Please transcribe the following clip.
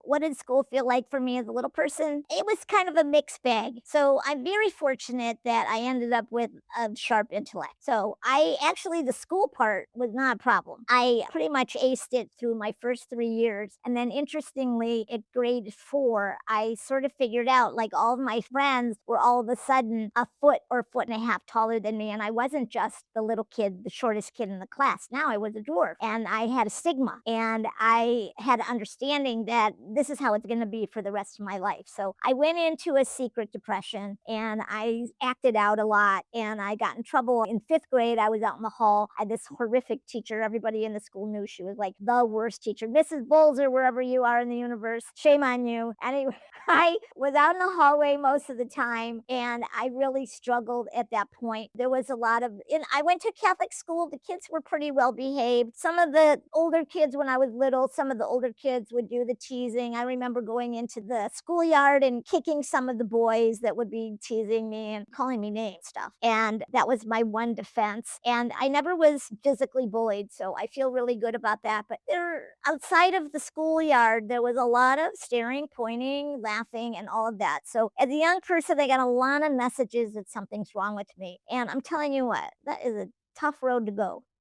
what did school feel like for me as a little person? It was kind of a mixed bag. So I'm very fortunate that I ended up with a sharp intellect. So the school part was not a problem. I pretty much aced it through my first 3 years. And then interestingly, at grade 4, I sort of figured out like all of my friends were all of a sudden a foot or foot and a half taller than me. And I wasn't just the little kid, the shortest kid in the class. Now I was a dwarf and I had a stigma. And I had understanding that this is how it's going to be for the rest of my life. So I went into a secret depression and I acted out a lot and I got in trouble. In 5th grade, I was out in the hall. I had this horrific teacher. Everybody in the school knew she was like the worst teacher. Mrs. Bowles, or wherever you are in the universe, shame on you. Anyway, I was out in the hallway most of the time and I really struggled at that point. There was a lot of, and I went to Catholic school. The kids were pretty well behaved. Some of the older kids, when I was little, some of the older kids would do the teasing. I remember going into the schoolyard and kicking some of the boys that would be teasing me and calling me names stuff. And that was my one defense. And I never was physically bullied. So I feel really good about that. But there, outside of the schoolyard, there was a lot of staring, pointing, laughing, and all of that. So as a young person, I got a lot of messages that something's wrong with me. And I'm telling you what, that is a tough road to go.